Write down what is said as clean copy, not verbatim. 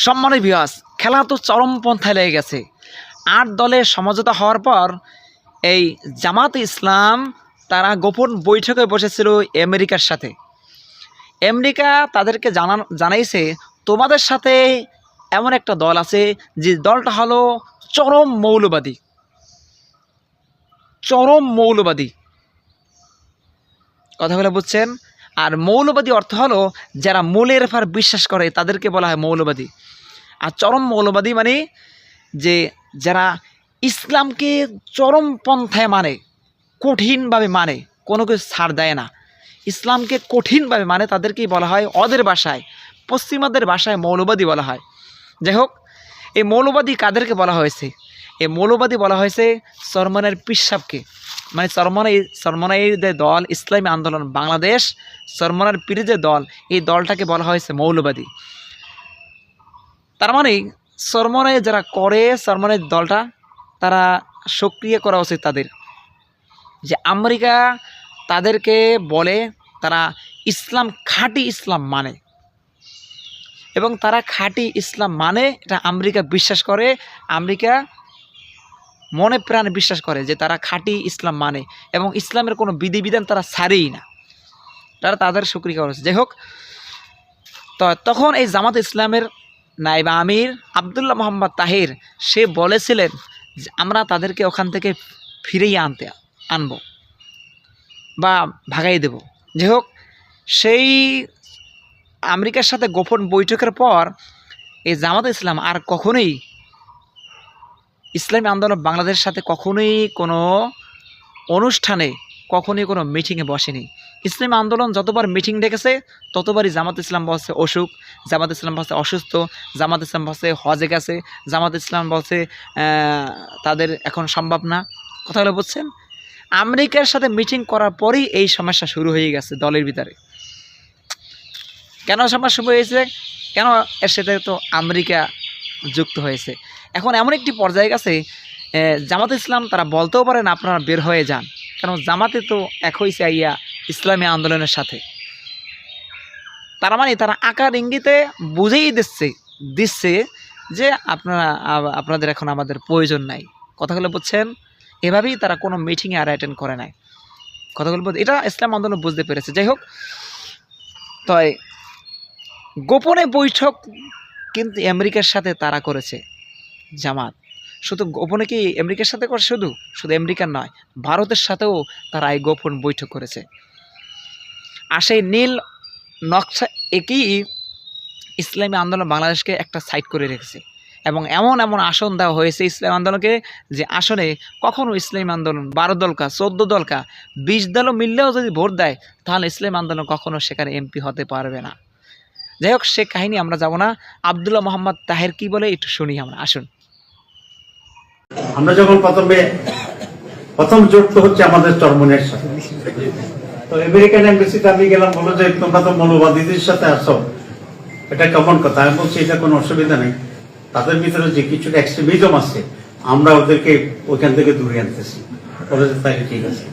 সম্মানিত ভিউয়ার্স, খেলা তো চরমপন্থায় লেগে গেছে। ৮ দলের সমঝোতা হওয়ার পর এই জামাতে ইসলাম তারা গোপন বৈঠকে বসেছিল আমেরিকার সাথে। আমেরিকা তাদেরকে জানাইছে তোমাদের সাথে এমন একটা দল আছে যে দলটা হলো চরম মৌলবাদী। চরম মৌলবাদী, কথাগুলো বুঝছেন? আর মৌলবাদী অর্থ হলো যারা মূলের উপর বিশ্বাস করে তাদেরকে বলা হয় মৌলবাদী। আর চরম মৌলবাদী মানে যে যারা ইসলামকে চরম পন্থায় মানে, কঠিনভাবে মানে, কোনো কিছু ছাড় দেয় না, ইসলামকে কঠিনভাবে মানে, তাদেরকেই বলা হয়, ওদের ভাষায়, পশ্চিমাদের ভাষায় মৌলবাদী বলা হয়। যাই হোক, এই মৌলবাদী কাদেরকে বলা হয়েছে? এই মৌলবাদী বলা হয়েছে চরমনাইয়ের পিসাবকে, মানে চরমনাইয়ের যে দল ইসলামী আন্দোলন বাংলাদেশ, চরমনাইয়ের পীরের যে দল, এই দলটাকে বলা হয়েছে মৌলবাদী। তার মানে চরমনাই যারা করে, চরমনাইয়ের দলটা তারা সক্রিয় করা উচিত তাদের, যে আমেরিকা তাদেরকে বলে তারা ইসলাম, খাঁটি ইসলাম মানে, এবং তারা খাঁটি ইসলাম মানে এটা আমেরিকা বিশ্বাস করে। আমেরিকা মনে প্রাণে বিশ্বাস করে যে তারা খাঁটি ইসলাম মানে এবং ইসলামের কোনো বিধিবিধান তারা ছাড়েই না, তারা তাদের সক্রিয় করেছে। যাই হোক, তো তখন এই জামাত ইসলামের নায়েব আমির আবদুল্লাহ মোহাম্মদ তাহির সে বলেছিলেন যে আমরা তাদেরকে ওখান থেকে ফিরেই আনবো বা ভাগাই দেব। যাই হোক, সেই আমেরিকার সাথে গোপন বৈঠকের পর এই জামাত ইসলাম আর কখনোই ইসলামী আন্দোলন বাংলাদেশের সাথে কখনোই কোনো অনুষ্ঠানে, কখনোই কোনো মিটিংয়ে বসেনি। ইসলামী আন্দোলন যতবার মিটিং ডেকেছে ততবারই জামাত ইসলাম বলছে অসুখ, জামাত ইসলাম বলছে অসুস্থ, জামাত ইসলাম বলছে হজে গেছে, জামাত ইসলাম বলছে তাদের এখন সম্ভব না। কথাগুলো বুঝছেন? আমেরিকার সাথে মিটিং করার পরেই এই সমস্যা শুরু হয়ে গেছে দলের ভিতরে। কেন সমস্যা শুরু হয়েছে? কেন? এর সাথে তো আমেরিকা যুক্ত হয়েছে। এখন এমন একটি পর্যায়ে গেছে জামাত ইসলাম তারা বলতেও পারেন আপনারা বের হয়ে যান, কারণ জামাতে তো এক হয়েছে আইয়া ইসলামী আন্দোলনের সাথে। তার মানে তারা আকার ইঙ্গিতে বুঝেই দিচ্ছে যে আপনাদের এখন আমাদের প্রয়োজন নাই। কথাগুলো বুঝছেন? এভাবেই তারা কোনো মিটিংয়ে আর অ্যাটেন্ড করে নাই। কথাগুলো এটা ইসলাম আন্দোলন বুঝতে পেরেছে। যাই হোক, তো গোপনে বৈঠক কিন্তু আমেরিকার সাথে তারা করেছে জামাত। শুধু গোপনে কি আমেরিকার সাথে করে? শুধু আমেরিকার নয়, ভারতের সাথেও তারা এই গোপন বৈঠক করেছে। আর সেই নীল নকশা একই ইসলামী আন্দোলন বাংলাদেশকে একটা সাইড করে রেখেছে, এবং এমন আসন দেওয়া হয়েছে ইসলামী আন্দোলনকে যে আসনে কখনো ইসলামী আন্দোলন 12 দলকা 14 দলকা 20 দলও মিললেও যদি ভোট দেয় তাহলে ইসলামী আন্দোলন কখনো সেখানে এমপি হতে পারবে না। যাই হোক, সে কাহিনী আমরা যাব না। আবদুল্লাহ মোহাম্মদ তাহের কি বলে একটু শুনি আমরা, আসুন। আমরা যখন প্রথম যুক্ত হচ্ছে আমাদের চরমনের সাথে, তো আমেরিকান এমবেসিতে আমি গেলাম, বলো যে তোমরা তো মৌলবাদীদের সাথে আসো, এটা কেমন কথা? আমি বলছি এটা কোনো অসুবিধা নেই, তাদের ভিতরে যে কিছু এক্সট্রিমিজম আছে আমরা ওদেরকে ওইখান থেকে দূরে আনতেছি। বলে যে তাই ঠিক আছে।